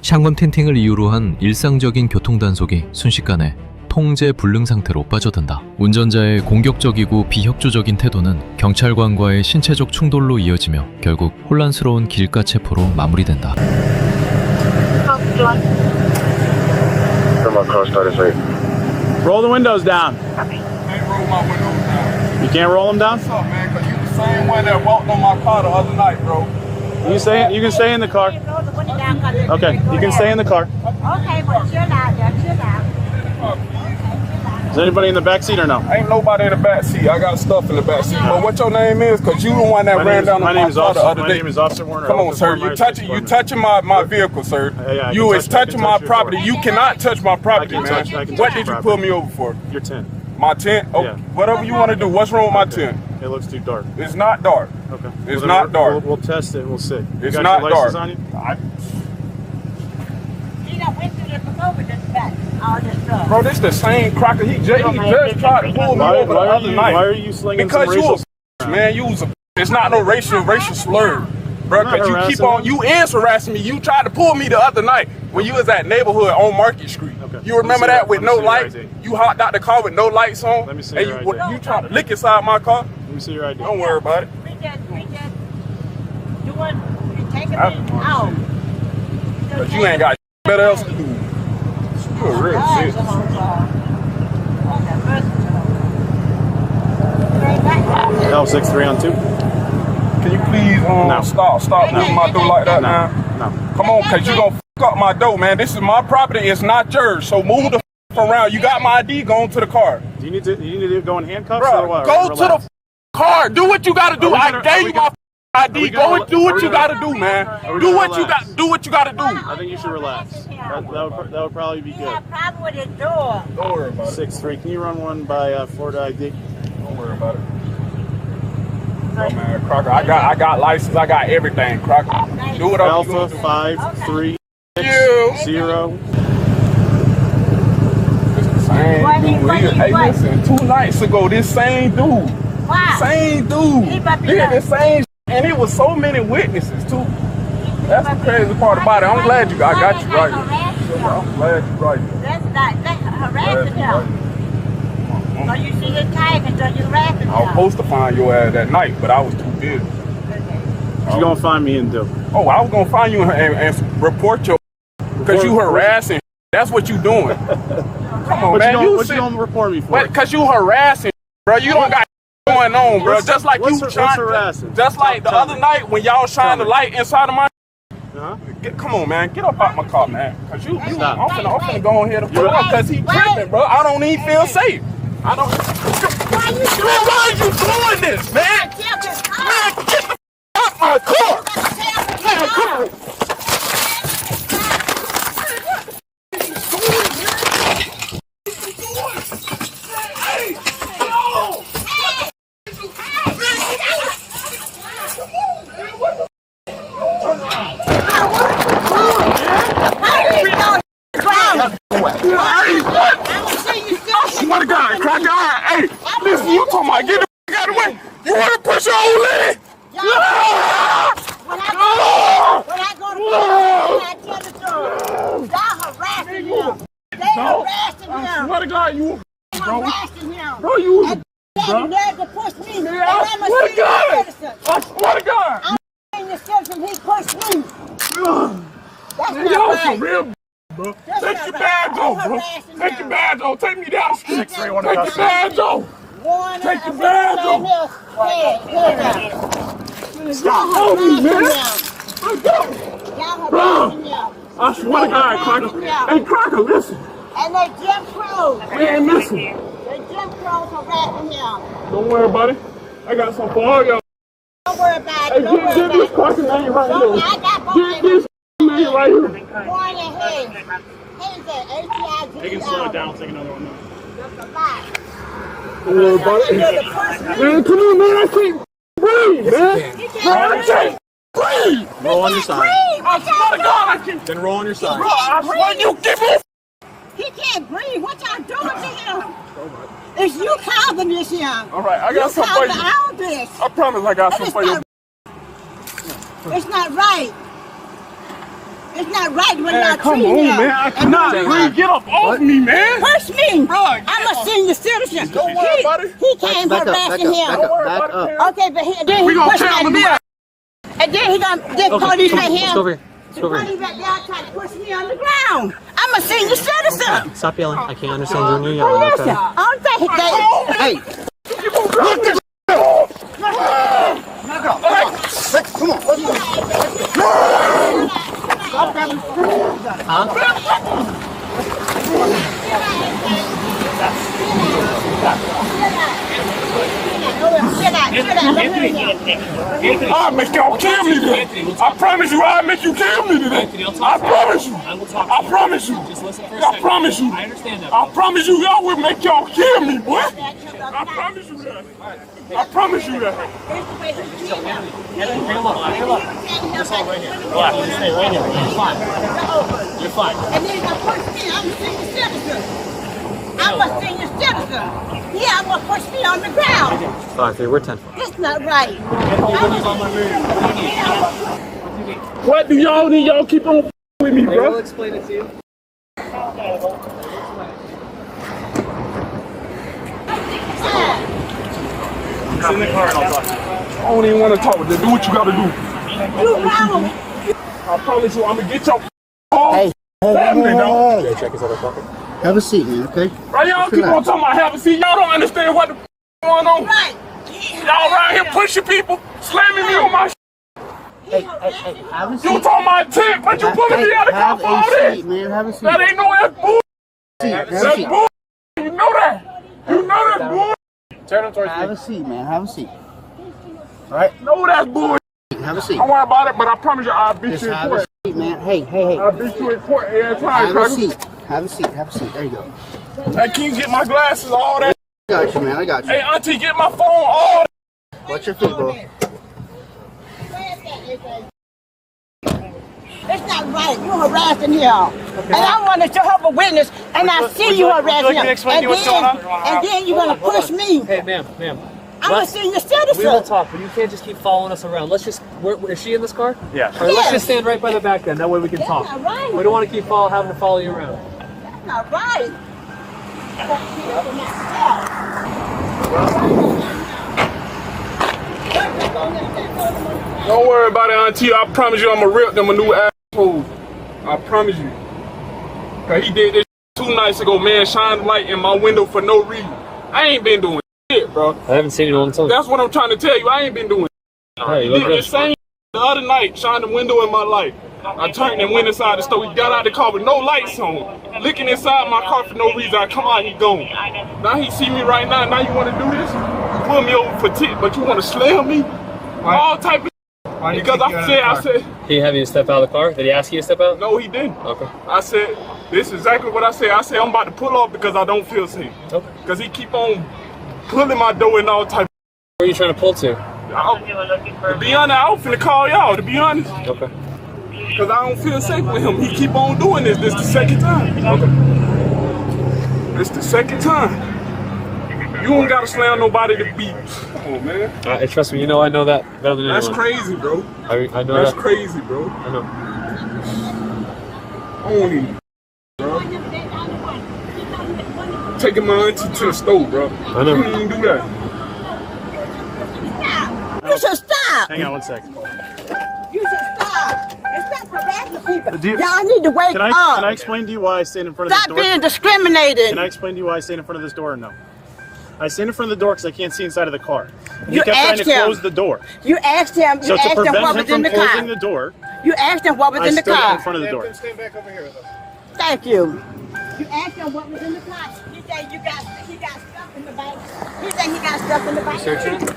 샹건 틴팅을 이유로 한 일상적인 교통단속이 순식간에 통제 불능 상태로 빠져든다. 운전자의 공격적이고 비협조적인 태도는 경찰관과의 신체적 충돌로 이어지며 결국 혼란스러운 길가 체포로 마무리된다. Roll the windows down. You can't roll them down? What's up, man? Cause you the same one that walked on my car the other night, bro. You can stay in the car. Okay, you can stay in the car. Okay, but chill out, chill out. Is anybody in the back seat or no? Ain't nobody in the back seat. I got stuff in the back seat. But what your name is? Cause you the one that ran down on my car the other day. My name is Officer Warner. Come on, sir. You touching my vehicle, sir. Yeah, you is touching my property. You cannot touch my property, man. What did you pull me over for? Your tent. My tent? Oh, Yeah. Whatever you want to do. What's wrong with my tent? It looks too dark. It's not dark. Okay. It's not dark. We'll test it and we'll see. You It's got not your license dark. on you? He done went through this before with this back, all this stuff. Bro, this the same cracker. He just tried to pull me over the other night. Why are you slinging Because some racial you man, you was a. It's not no racial slur, bro. I'm not Cause you keep harassing on. You is harassing me. You tried to pull me the other night when you was at neighborhood on Market Street. Okay. You remember Let that me with see no your lights? ID. You hopped out the car with no lights on. Let me see and your you, ID. you trying to lick inside my car? Let me see your ID. Don't worry about it. We just doing, we taking it out. But you ain't got better else to do. You a real shit. L63 on 2? Can you please No. stop leaving my door like that, man? No. Come on, cause you gonna fuck up my door, man. This is my property. It's not yours. So move the around. You got my ID. Go into the car, Do you need to go in handcuffs or bro. what? Go to the car. Do what you gotta do. I gave you my ID. Go and do what you gotta do, man. Do what you got. Do what you gotta do. I think you should relax. That would probably be He good. had a problem with his door. Don't worry about it. 6'3". Can you run one by Florida ID? Don't worry about it. Oh, man, Crocker. I got license. I got everything, Crocker. Do what I'm Alpha doing. 530. You. Same dude. Hey, listen. 2 nights ago, this same dude. Wow. Same dude. He about to Did be the same and it was so many witnesses too. That's the crazy part about it. I'm glad I got you right. I'm glad you right. That's harassing him. So you see his tag and so you harassing I was him. supposed to find your ass that night, but I was too busy. What you gonna find me and do? Oh, I was gonna find you and report your because you harassing. That's what you doing. Come on, man. What you gonna report me for? Because you harassing, bro. You don't got going on, bro. Just like you what's trying. harassing? Just like the other night when y'all shine the light inside of my. Huh? Come on, man. Get up out my car, man. Cause you Stop. I'm finna go on here to pull up cause he tripping, bro. I don't even feel safe. I don't. Why you Why are you doing this, man? tell his car? Man, get the out my car. Man, come on. I swear to God, crack your eye. Hey, listen, you talking about get the out of the way. You want to push your old lady? When I go to court, I tell the story. Y'all harassing him. They harassing I him. swear to God, you, bro. Harassing him. Bro, you was a They bro. dared to push me. Man, And I I'm a swear to senior God. citizen. I swear to God. I'm a senior citizen. He pushed me. That's Man, not y'all right. some real bro. That's Take not your right. badge off, bro. Harassing Take him. your badge off. Take me down the street. Take Take your badge off. Warner, Take your and badge everything off. else. Hey, Stop y'all holding me, harassing man. him. Let's go. Y'all harassing him. I swear to God, Crocker. Hey, Crocker, listen. And they Jim Crow. Man, listen. They Jim Crow harassing him. Don't worry about it. I got some for all y'all. Don't worry about Hey, it. Don't worry get this about Crocker name right it. here. I got both Get of them. this name right here. Warren and Hayes. Hayes at ATIG. They can slow it down. Take another one. That's a lot. Don't worry about it. You're the first one. Man, come on, man. I can't breathe, man. You Man, I can't can't breathe. Roll on your side. breathe. I swear to God, I can't. Then roll on your side. Bro, I swear you give me. He can't breathe. What y'all doing to him? It's you causing this, young. All right, I You got some for causing you. all this. I promise I got And some it's for you. not, it's not right. It's not right when Man, y'all come treat on, me. man. I cannot breathe. Get up off me, man. Push me. Bro, I'm a senior citizen. Don't worry about it. He came harassing him. Don't worry about it, Pam. Okay, but then We he gonna pushed tell my him to mirror. And then he gonna this police right here. Let's go over here. The police right there trying to push me on the ground. I'm a senior citizen. Stop yelling. I can't understand you when you're Oh, yelling. listen. Okay. I don't think they. Hey. I'll make y'all kill me today. I promise you, I'll make you kill me today. I promise you. I promise you. I promise you. I understand that. I promise you, y'all will make y'all kill me, boy. I promise you that. I promise you that. Stay right here. You're fine. You're fine. And then he push me. I'm a senior citizen. I'm a senior citizen. Yeah, I'm gonna push me on the ground. 5-3. We're 10. That's not right. What do y'all need? Y'all keep on with me, bro. explain it to you. It's in the car and I'll talk to you. I don't even want to talk with you. Do what you gotta do. You wrong. I promise you, I'm gonna get your family, dog. Check his other pocket. Have a seat, man, okay? Right, y'all keep on talking about having seat. Y'all don't understand what the going on. Right. Y'all around here pushing people, slamming me on my Hey, have a seat. You talking about tent, but you pulling me out of Have car for all a this. seat, man. Have a seat. That ain't no ass bull. Have a That's seat. bull. You know that. You know that bull. Turn him towards Have me. a seat, man. Have a seat. All right? No, that's bull. Have a seat. Don't worry about it, but I promise you, I'll beat Just you in have a court. seat, man. Hey. I'll beat you in court every time, Have a Cracker. seat. Have a seat. Have a seat. There you go. Hey, can you get my glasses, all that? I got you, man. I got you. Hey, auntie, get my phone, all that. Watch your feet, bro. It's not right. You harassing him. And I wanted to help a witness, and I see you harassing him. explain to you what's going on? And then you're going to push me. Hey, ma'am. I'm a senior We will citizen. talk, but you can't just keep following us around. Let's just. Is she in this car? Yeah. All right, let's Yes. just stand right by the back then. That way we can That's talk. not right. We don't want to keep having to follow you around. That's not right. Don't worry about it, auntie. I promise you, I'm gonna rip them a new asshole. I promise you. Cause he did this 2 nights ago, man. Shine the light in my window for no reason. I ain't been doing shit, bro. I haven't seen you in a long time. That's what I'm trying to tell you. I ain't been doing Hey, He you look did the good. same the other night, shined the window in my light. I turned and went inside the store. He got out of the car with no lights on. Looking inside my car for no reason. I come out, he gone. Now he see me right now. Now you want to do this? You pull me over for tick, but you want to slam me? All type of because I said, He have you step out of the car? Did he ask you to step out? no, he didn't. Okay. I said, this is exactly what I said. I said, I'm about to pull off because I don't feel safe. Okay. Because he keep on pulling my door and all type Where are you trying to pull to? To be honest, I was finna call y'all, to be honest. Okay. Because I don't feel safe with him. He keep on doing this. This the second time. Okay. This the second time. You don't gotta slam nobody to beat. Come on, man. Trust me, I know that better than That's anyone. crazy, bro. I know That's that. crazy, bro. I know. I don't even, bro. Taking my auntie to the store, bro. I know. You don't even do that. You should stop. Hang on 1 second. You should stop. And stop harassing people. Do you- Y'all need to wake Can up. I explain to you why I stand in front of Stop this door? being discriminated. Can I explain to you why I stand in front of this door or no? I stand in front of the door because I can't see inside of the car. You kept trying to asked him. close the door. You asked him. So You to asked him prevent what him was in from the closing car. the door, You asked him what was I in the stood car. in front of the door. Stand back over here. Thank you. You asked him what was in the car. He said he got stuff in the bag. He said he got stuff in the bag. Searching it?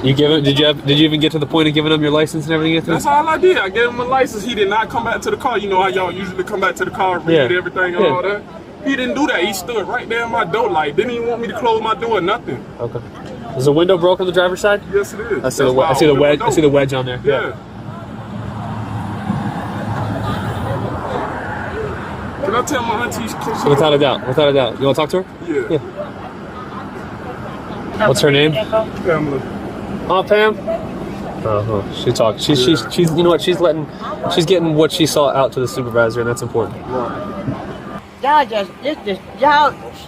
You give it? Did you even get to the point of giving him your license and everything? That's all I did. I gave him a license. He did not come back to the car. You know how y'all usually come back to the car and read Yeah. everything and Yeah. all that? He didn't do that. He stood right there in my door like, didn't even want me to close my door or nothing. Okay. Is the window broke on the driver's side? Yes, it is. I see the wedge. I see the wedge on there. Yeah. Can I tell my auntie? Without a doubt. Without a doubt. You want to talk to her? Yeah. What's her name? Pamela. Pam. She talked. She's you know what? She's getting what she saw out to the supervisor, and that's important. Y'all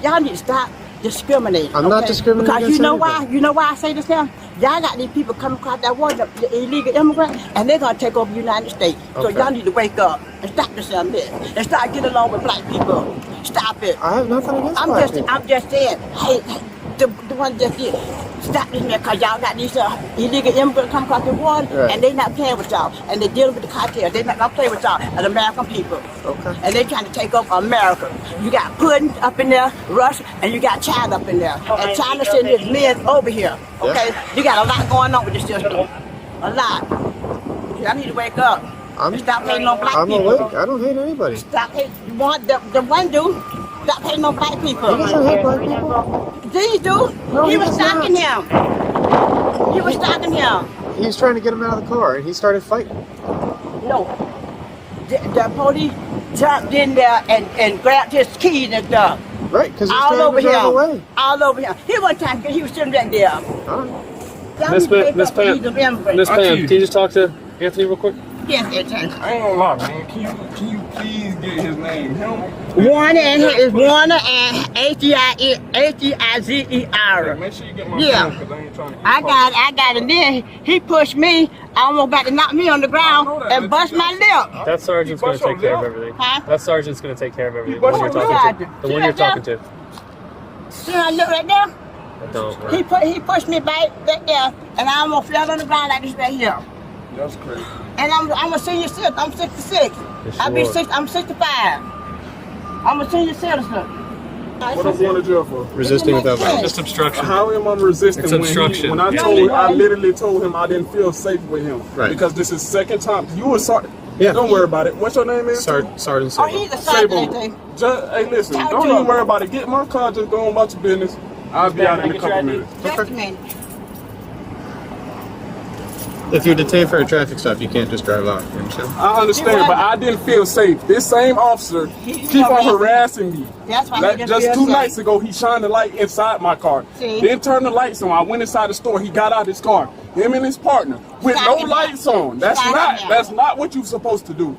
y'all need to stop discriminating. I'm not discriminating Because against you know anybody. why? You know why I say this now? Y'all got these people coming across that water, the illegal immigrants, and they're gonna take over the United States. So Okay. y'all need to wake up and stop this this and start getting along with black people. Stop it. I have nothing against black people. I'm just saying, hey, the one just did. Stop this man, cause y'all got these illegal immigrants come across the water, Right. and they not playing with y'all, and they dealing with the cartel. They not gonna play with y'all, as American people. Okay. And they trying to take over America. You got Putin up in there, Russia, and you got China up in there, and China sending his men over here. Okay, you got a lot going on with this system, a lot. Y'all need to wake up. And stop hating on black I'm people. awake. I don't hate anybody. Stop hating. The one dude, stop hating on black people. He doesn't hate black people. These dude, he was stalking him. He was stalking him. He was trying to get him out of the car, and he started fighting. No. The police jumped in there and grabbed his keys and stuff. Right, because he's All trying over to drive him. away. All over him. He wasn't trying to, he was sitting right there. All right. Y'all Miss need to wake Miss up and use Pam, them immigrants. Miss Pam, can you just talk to Anthony real quick? Yes, it's I ain't gonna lie, man. Can you please get his name? Him? Warner and is Warner and H-E-I-Z-E-R. Make sure you get my Yeah. phone, cause I ain't trying to. I got it. Then he pushed me, almost about to knock me on the ground and bust my lip. That sergeant's gonna bust your take care of lip? everything. Huh? That sergeant's gonna take care of everything. The bust one you're your talking lip? to. The one you're talking to. See my lip right there? Don't. He pushed me back there, and I almost fell on the ground like this right here. That's crazy. And I'm a senior citizen. I'm 66. Yes, you are. I'm 65. I'm a senior citizen. What I'm going to jail for? Resisting without violence. Just obstruction. How am I resisting It's when obstruction. when I literally told him I didn't feel safe with him? Right. Because this is second time. You were sorry. Yeah. Don't worry about it. What's your name, man? Sergeant Oh, Sable. he's a sergeant. Sable. Hey, listen. Talk Don't to even him. worry about it. Get my car. Just go on about your business. I'll be out in a couple minutes. Just a minute. If you're detained for a traffic stop, you can't just drive off. You understand? I understand, but I didn't feel safe. This same officer keep on harassing me. That's why he Like, didn't just feel 2 safe. nights ago, he shined the light inside my car. See? Then turned the lights on. I went inside the store. He got out his car. Him and his partner with Stop no him. lights on. That's Stop not. him. That's not what you're supposed to do.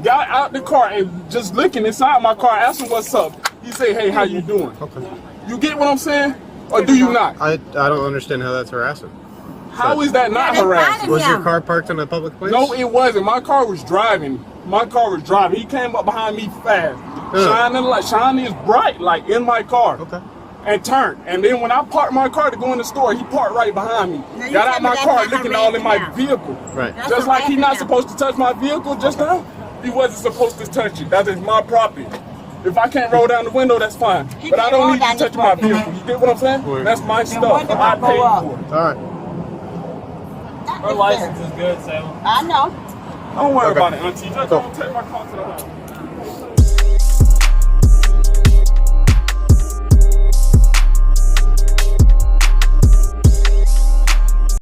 Got out the car and just looking inside my car, asking what's up. He say, "Hey, how you doing?" Okay. You get what I'm saying, or do you not? I don't understand how that's harassing. How is that not Yeah, they harassing? fighting Was your him. car parked in a public place? No, it wasn't. My car was driving. He came up behind me fast, shining his bright light in my car, Okay. and turned. And then when I parked my car to go in the store, he parked right behind me. Now, you Got tell out me my that's car, not looking all in my harassing vehicle. Right. That's Just like he not harassing supposed to touch my vehicle just now. He wasn't supposed to touch it. That is my property. If I can't roll down the window, that's fine. He But I can't roll don't need down you to touch the my window. vehicle. You get what I'm saying? That's my stuff. window I will paid go up. for it. All right. Her license is good, Sam. I know. Don't worry Okay. about it, Auntie. Just don't take my car to the home.